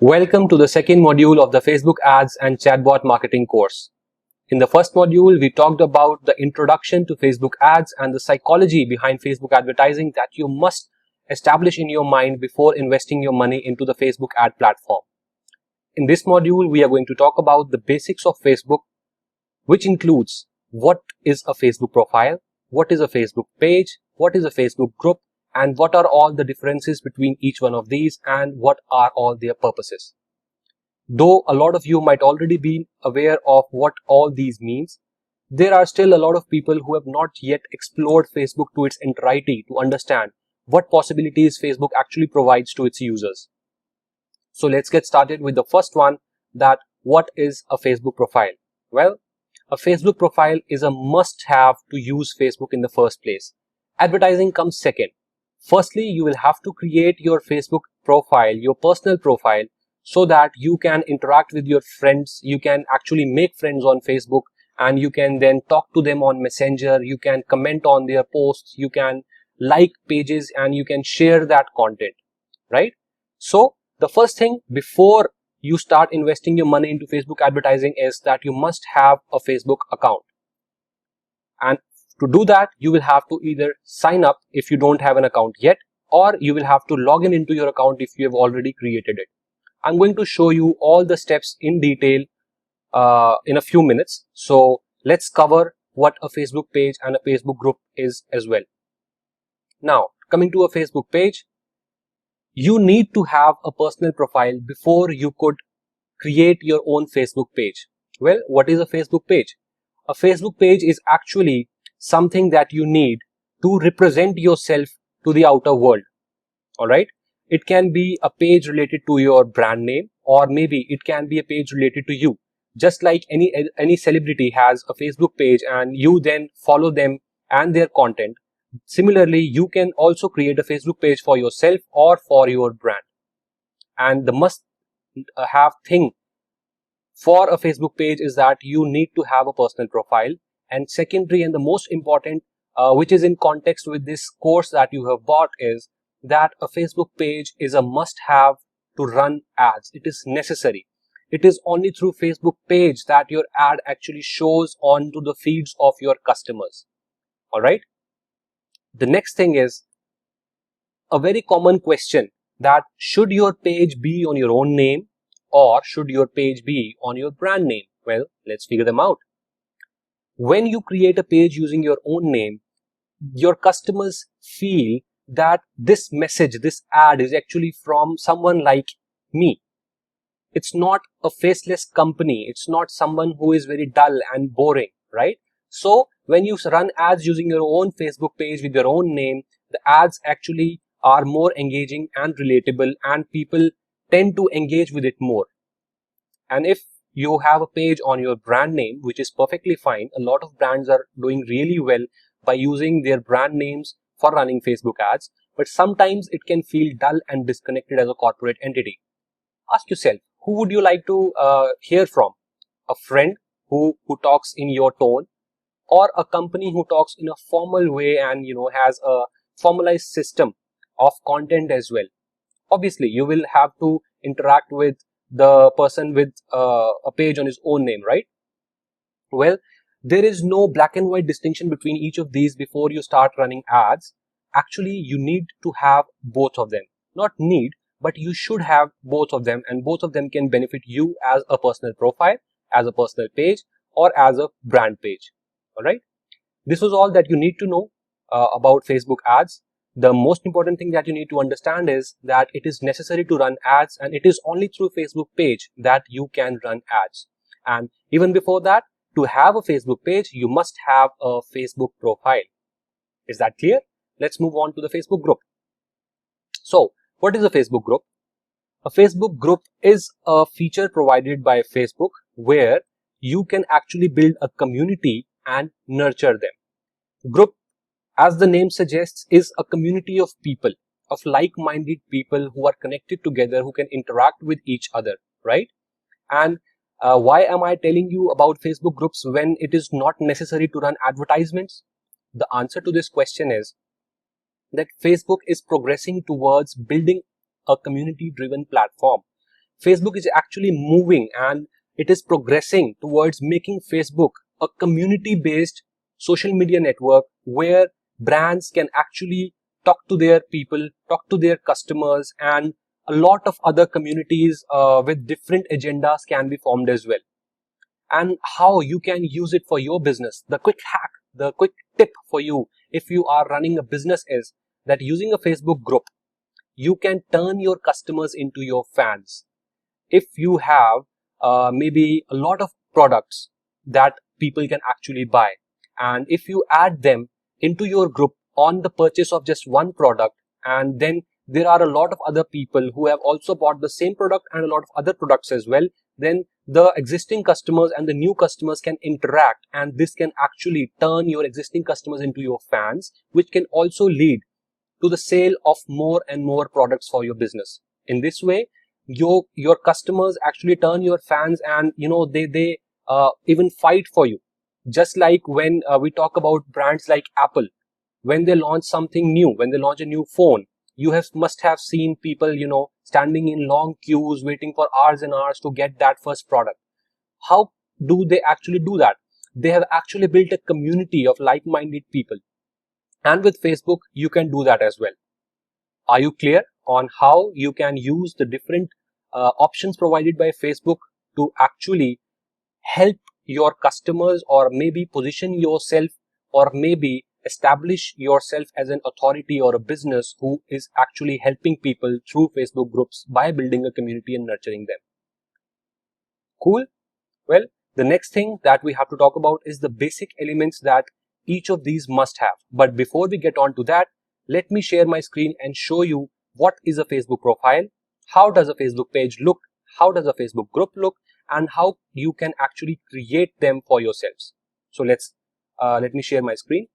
Welcome to the second module of the Facebook Ads and Chatbot Marketing course. In the first module, we talked about the introduction to Facebook Ads and the psychology behind Facebook advertising that you must establish in your mind before investing your money into the Facebook ad platform. In this module, we are going to talk about the basics of Facebook, which includes what is a Facebook profile, what is a Facebook page, what is a Facebook group, and what are all the differences between each one of these and what are all their purposes. Though a lot of you might already be aware of what all these means, there are still a lot of people who have not yet explored Facebook to its entirety to understand what possibilities Facebook actually provides to its users. So let's get started with the first one, that what is a Facebook profile? Well, a Facebook profile is a must-have to use Facebook in the first place. Advertising comes second. Firstly, you will have to create your Facebook profile, your personal profile, so that you can interact with your friends. You can actually make friends on Facebook and you can then talk to them on Messenger. You can comment on their posts. You can like pages and you can share that content, right? So the first thing before you start investing your money into Facebook advertising is that you must have a Facebook account. And to do that, you will have to either sign up if you don't have an account yet, or you will have to log in into your account if you have already created it. I'm going to show you all the steps in detail in a few minutes. So let's cover what a Facebook page and a Facebook group is as well. Now, coming to a Facebook page, you need to have a personal profile before you could create your own Facebook page. Well, what is a Facebook page? A Facebook page is actually something that you need to represent yourself to the outer world. All right. It can be a page related to your brand name, or maybe it can be a page related to you. Just like any celebrity has a Facebook page and you then follow them and their content. Similarly, you can also create a Facebook page for yourself or for your brand. And the must have thing for a Facebook page is that you need to have a personal profile. And secondary and the most important, which is in context with this course that you have bought, is that a Facebook page is a must-have to run ads. It is necessary. It is only through Facebook page that your ad actually shows onto the feeds of your customers. All right. The next thing is a very common question, that should your page be on your own name or should your page be on your brand name? Well, let's figure them out. When you create a page using your own name, your customers feel that this message, this ad is actually from someone like me. It's not a faceless company. It's not someone who is very dull and boring, right? So when you run ads using your own Facebook page with your own name, the ads actually are more engaging and relatable, and people tend to engage with it more. And if you have a page on your brand name, which is perfectly fine, a lot of brands are doing really well by using their brand names for running Facebook ads, but sometimes it can feel dull and disconnected as a corporate entity. Ask yourself, who would you like to hear from? A friend who talks in your tone, or a company who talks in a formal way and has a formalized system of content as well? Obviously, you will have to interact with the person with a page on his own name, right? Well, there is no black and white distinction between each of these before you start running ads. Actually, you need to have both of them. Not need, but you should have both of them, and both of them can benefit you as a personal profile, as a personal page, or as a brand page. All right. This was all that you need to know about Facebook ads. The most important thing that you need to understand is that it is necessary to run ads, and it is only through Facebook page that you can run ads. And even before that, to have a Facebook page, you must have a Facebook profile. Is that clear? Let's move on to the Facebook group. So, what is a Facebook group? A Facebook group is a feature provided by Facebook where you can actually build a community and nurture them. Group, as the name suggests, is a community of people, of like-minded people who are connected together, who can interact with each other, right? And why am I telling you about Facebook groups when it is not necessary to run advertisements? The answer to this question is that Facebook is progressing towards building a community-driven platform Facebook is actually moving and it is progressing towards making Facebook a community-based social media network where brands can actually talk to their people, talk to their customers, and a lot of other communities with different agendas can be formed as well. And how you can use it for your business. The quick hack, the quick tip for you if you are running a business is that using a Facebook group, you can turn your customers into your fans. If you have maybe a lot of products that people can actually buy, and if you add them into your group on the purchase of just one product, and then there are a lot of other people who have also bought the same product and a lot of other products as well, then the existing customers and the new customers can interact, and this can actually turn your existing customers into your fans, which can also lead to the sale of more and more products for your business. In this way, your customers actually turn your fans, and they even fight for you. Just like when we talk about brands like Apple, when they launch something new, when they launch a new phone, must have seen people standing in long queues waiting for hours and hours to get that first product. How do they actually do that? They have actually built a community of like-minded people, and with Facebook you can do that as well. Are you clear on how you can use the different options provided by Facebook to actually help your customers, or maybe position yourself, or maybe establish yourself as an authority or a business who is actually helping people through Facebook groups by building a community and nurturing them? Cool. Well, the next thing that we have to talk about is the basic elements that each of these must have. But before we get on to that, let me share my screen and show you what is a Facebook profile, how does a Facebook page look, how does a Facebook group look, and how you can actually create them for yourselves. So let me share my screen.